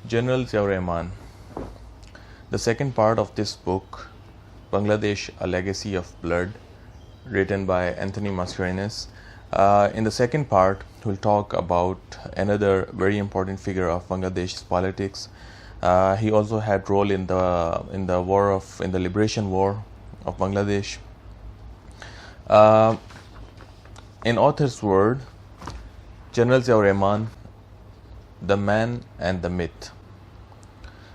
General Ziaur Rahman. The second part of this book, Bangladesh, A Legacy of Blood, written by Anthony Mascarenhas. In the second part, we'll talk about another very important figure of Bangladesh's politics. He also had role in the liberation war of Bangladesh. In author's word, General Ziaur Rahman, the man and the myth.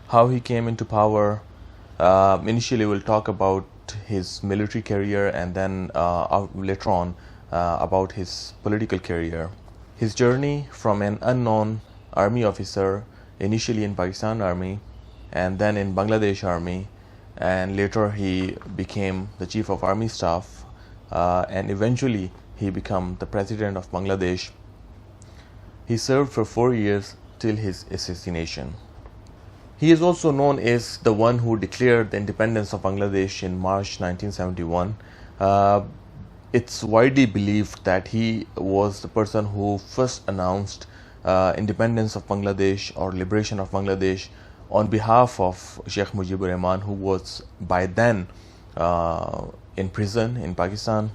How he came into power. Initially, we'll talk about his military career, and then later on about his political career. His journey from an unknown army officer, initially in Pakistan Army, and then in Bangladesh Army, and later he became the Chief of Army Staff, and eventually he became the President of Bangladesh. He served for 4 years till his assassination. He is also known as the one who declared the independence of Bangladesh in March 1971. It's widely believed that he was the person who first announced independence of Bangladesh or liberation of Bangladesh on behalf of Sheikh Mujib Rahman, who was by then in prison in Pakistan.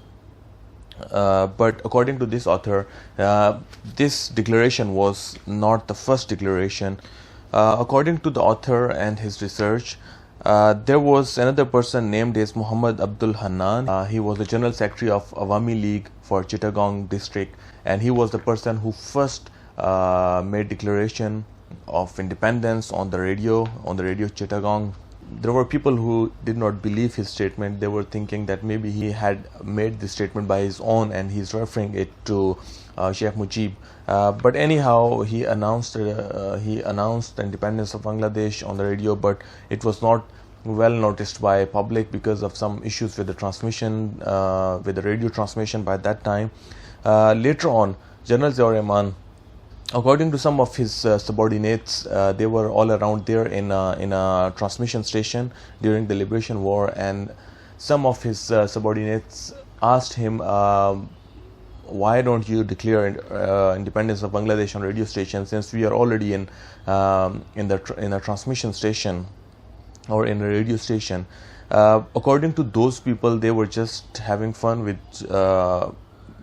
But according to this author, this declaration was not the first declaration. According to the author and his research, there was another person named as Muhammad Abdul Hannan. He was the General Secretary of Awami League for Chittagong district, and he was the person who first made declaration of independence on the radio Chittagong. There were people who did not believe his statement. They were thinking that maybe he had made this statement by his own and he's referring it to Sheikh Mujib. But anyhow, he announced the independence of Bangladesh on the radio, but it was not well noticed by public because of some issues with the transmission, with the radio transmission by that time. Later on, General Ziaur Rahman, according to some of his subordinates, they were all around there in a transmission station during the liberation war, and some of his subordinates asked him, why don't you declare independence of Bangladesh on radio station, since we are already in a transmission station or in a radio station. According to those people, they were just having fun with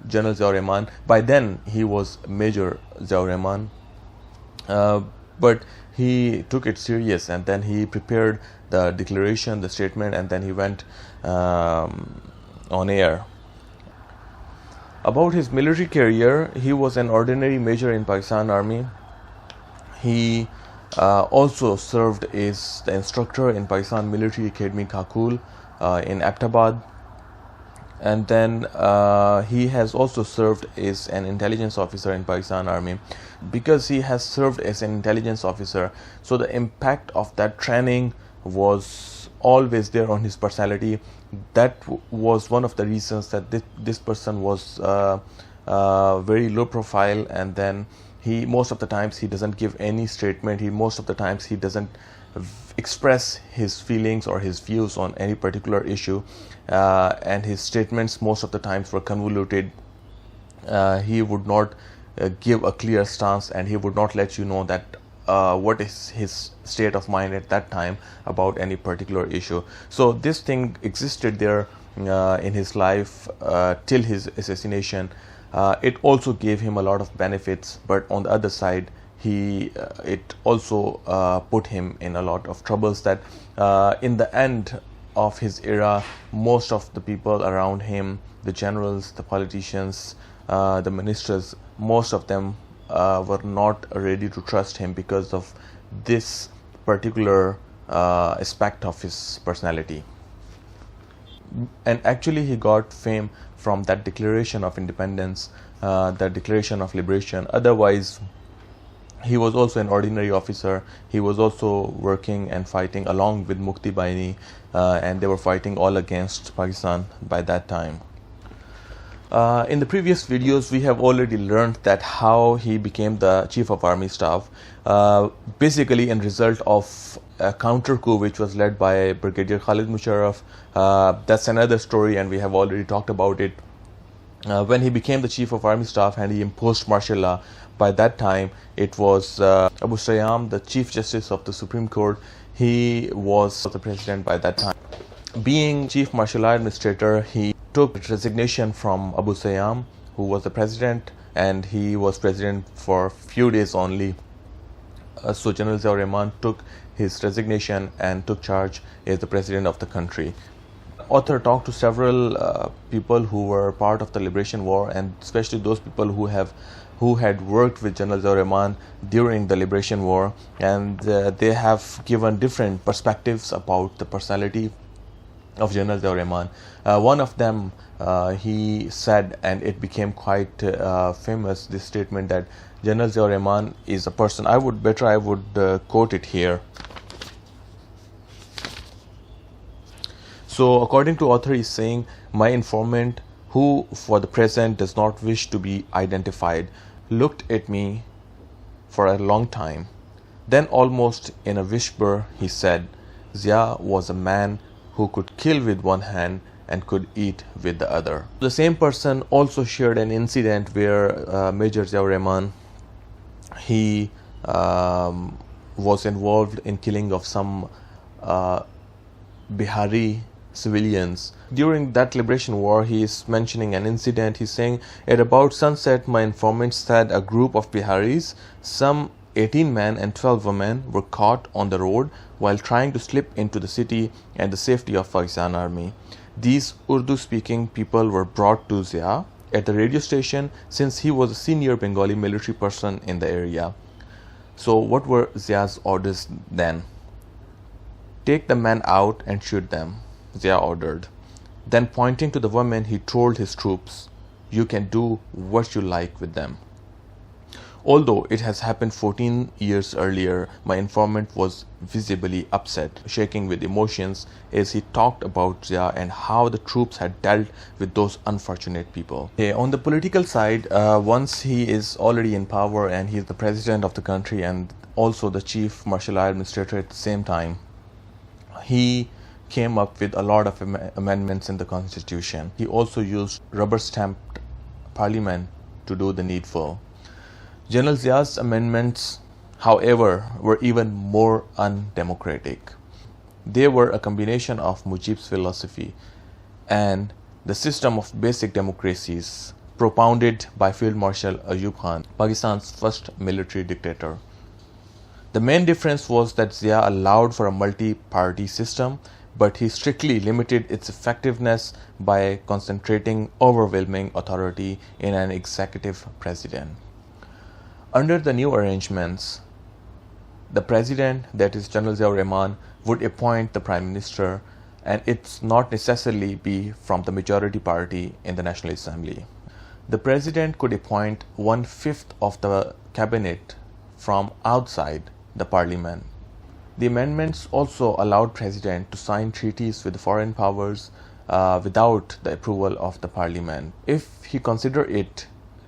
General Ziaur Rahman. By then he was Major Ziaur Rahman, but he took it serious, and then he prepared the declaration, the statement, and then he went on air. About his military career, he was an ordinary major in Pakistan Army. He also served as the instructor in Pakistan Military Academy Kakul in Abbottabad. And then he has also served as an intelligence officer in Pakistan Army. Because he has served as an intelligence officer, so the impact of that training was always there on his personality. That was one of the reasons that this person was very low profile, and then most of the times he doesn't give any statement. Most of the times he doesn't express his feelings or his views on any particular issue, and his statements most of the times were convoluted. He would not give a clear stance, and he would not let you know that what is his state of mind at that time about any particular issue. So this thing existed there in his life till his assassination. It also gave him a lot of benefits, but on the other side, it also put him in a lot of troubles, that in the end of his era, most of the people around him, the generals, the politicians, the ministers, most of them were not ready to trust him because of this particular aspect of his personality. And actually he got fame from that declaration of independence, that declaration of liberation. Otherwise, he was also an ordinary officer. He was also working and fighting along with Mukti Baini, and they were fighting all against Pakistan by that time. In the previous videos, we have already learned that how he became the Chief of Army Staff, basically in result of a counter coup which was led by Brigadier Khalid Musharraf. That's another story, and we have already talked about it. When he became the Chief of Army Staff and he imposed martial law, By that time, it was Abu Sayyam, the Chief Justice of the Supreme Court. He was the president by that time. Being Chief Martial Law Administrator, he took resignation from Abu Sayyam, who was the president, and he was president for a few days only. So General Ziaur Rahman took his resignation and took charge as the president of the country. Author talked to several people who were part of the Liberation War, and especially those people who had worked with General Ziaur Rahman during the Liberation War, and they have given different perspectives about the personality of General Ziaur Rahman. One of them, he said, and it became quite famous, this statement that General Ziaur Rahman is a person. I would quote it here. So according to author, he's saying, my informant, who for the present does not wish to be identified, looked at me for a long time. Then almost in a whisper he said, Zia was a man who could kill with one hand and could eat with the other. The same person also shared an incident where Major Ziaur Rahman, he was involved in killing of some Bihari civilians. During that Liberation War, he is mentioning an incident. He's saying, at about sunset, my informant said a group of Biharis, some 18 men and 12 women, were caught on the road while trying to slip into the city and the safety of Pakistan army. These Urdu-speaking people were brought to Zia at the radio station, since he was a senior Bengali military person in the area. So what were Zia's orders then? Take the men out and shoot them, Zia ordered. Then pointing to the women, he told his troops, you can do what you like with them. Although it has happened 14 years earlier, my informant was visibly upset, shaking with emotions as he talked about Zia and how the troops had dealt with those unfortunate people. On the political side, once he is already in power and he is the president of the country and also the chief martial law administrator at the same time, he came up with a lot of amendments in the constitution. He also used rubber-stamped parliament to do the needful. General Zia's amendments, however, were even more undemocratic. They were a combination of Mujib's philosophy and the system of basic democracies propounded by Field Marshal Ayub Khan, Pakistan's first military dictator. The main difference was that Zia allowed for a multi-party system, but he strictly limited its effectiveness by concentrating overwhelming authority in an executive president. Under the new arrangements, the president, that is General Ziaur Rahman, would appoint the prime minister, and it's not necessarily be from the majority party in the National Assembly. The president could appoint 1/5 of the cabinet from outside the parliament. The amendments also allowed president to sign treaties with foreign powers without the approval of the parliament, if he considered it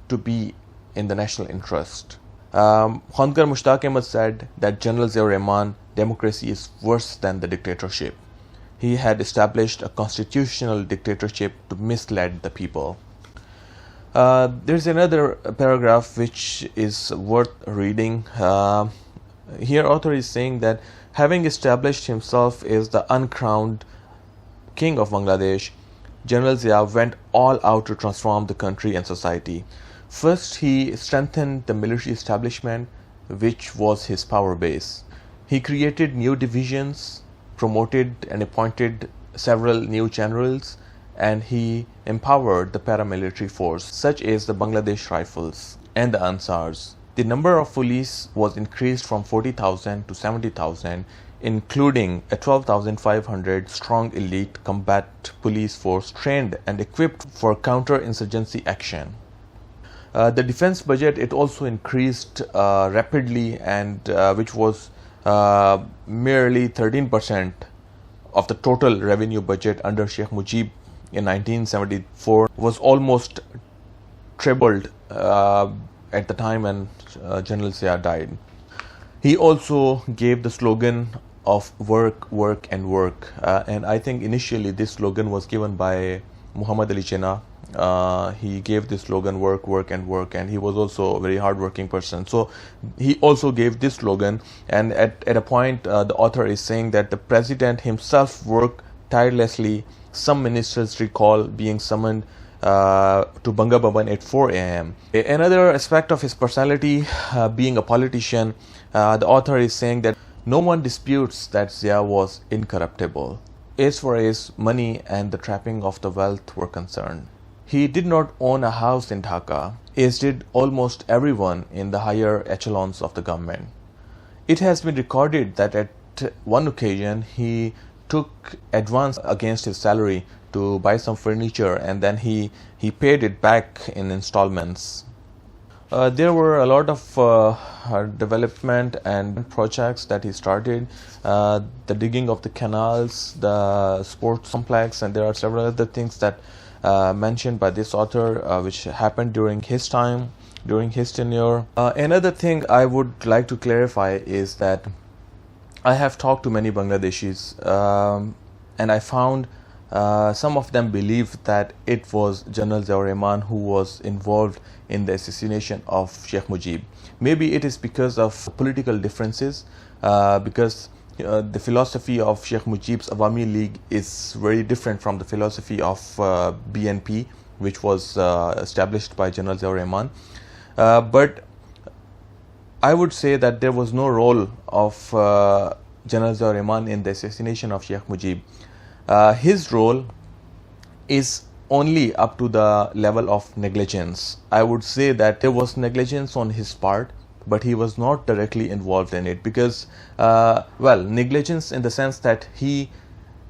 to be in the national interest. Khwankar Mushtaq Ahmed said that General Ziaur Rahman, democracy is worse than the dictatorship. He had established a constitutional dictatorship to mislead the people. There's another paragraph which is worth reading. Here author is saying that having established himself as the uncrowned king of Bangladesh, General Zia went all out to transform the country and society. First, he strengthened the military establishment, which was his power base. He created new divisions, promoted and appointed several new generals, and he empowered the paramilitary force, such as the Bangladesh Rifles and the Ansars. The number of police was increased from 40,000 to 70,000, including a 12,500 strong elite combat police force trained and equipped for counter-insurgency action. The defense budget, it also increased rapidly, and which was merely 13% of the total revenue budget under Sheikh Mujib in 1974, was almost trebled at the time when General Zia died. He also gave the slogan of work, work and work, and I think initially this slogan was given by Muhammad Ali Jinnah, he gave this slogan, work, work and work, and he was also a very hardworking person. So he also gave this slogan, and at a point the author is saying that the president himself worked tirelessly. Some ministers recall being summoned to Banga Bhavan at 4 a.m. Another aspect of his personality, being a politician, the author is saying that no one disputes that Zia was incorruptible as far as money and the trapping of the wealth were concerned. He did not own a house in Dhaka, as did almost everyone in the higher echelons of the government. It has been recorded that at one occasion he took advance against his salary to buy some furniture, and then he paid it back in installments. There were a lot of development and projects that he started, the digging of the canals, the sports complex, and there are several other things that mentioned by this author which happened during his time, during his tenure. Another thing I would like to clarify is that I have talked to many Bangladeshis, and I found some of them believe that it was General Ziaur Rahman who was involved in the assassination of Sheikh Mujib. Maybe it is because of political differences, because the philosophy of Sheikh Mujib's Awami League is very different from the philosophy of BNP, which was established by General Ziaur Rahman. But I would say that there was no role of General Ziaur Rahman in the assassination of Sheikh Mujib. His role is only up to the level of negligence. I would say that there was negligence on his part, but he was not directly involved in it because, negligence in the sense that he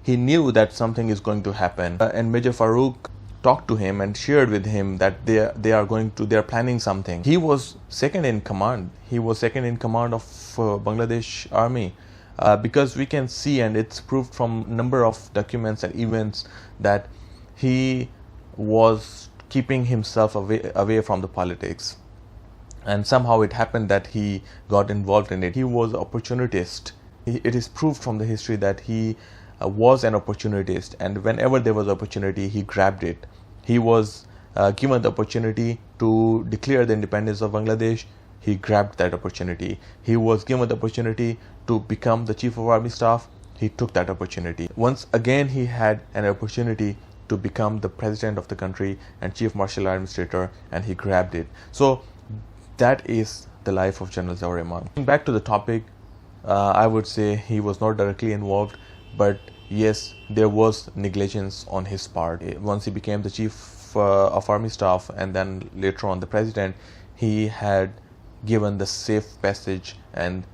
knew that something is going to happen, and Major Farooq talked to him and shared with him that they are planning something. He was second in command. He was second in command of Bangladesh Army. Because we can see, and it's proved from number of documents and events, that he was keeping himself away from the politics, and somehow it happened that he got involved in it. He was an opportunist. It is proved from the history that he was an opportunist, and whenever there was opportunity, he grabbed it. He was given the opportunity to declare the independence of Bangladesh. He grabbed that opportunity. He was given the opportunity to become the Chief of Army Staff. He took that opportunity. Once again, he had an opportunity to become the President of the country and Chief Martial Administrator, and he grabbed it. So that is the life of General Ziaur Rahman. Back to the topic, I would say he was not directly involved, but yes, there was negligence on his part. Once he became the Chief of Army Staff and then later on the President, he had given the safe passage, and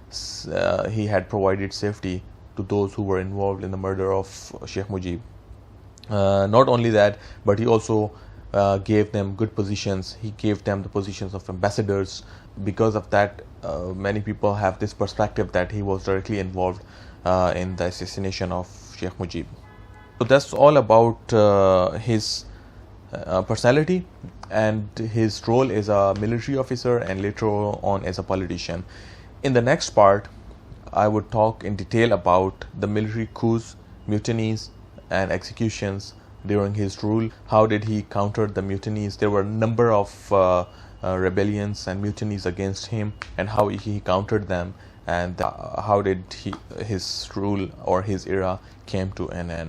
he had provided safety to those who were involved in the murder of Sheikh Mujib. Not only that, but he also gave them good positions. He gave them the positions of ambassadors. Because of that, many people have this perspective that he was directly involved in the assassination of Sheikh Mujib. So that's all about his personality and his role as a military officer and later on as a politician. In the next part, I would talk in detail about the military coups, mutinies and executions during his rule. How did he counter the mutinies? There were a number of rebellions and mutinies against him, and how he countered them, and how did his rule or his era came to an end.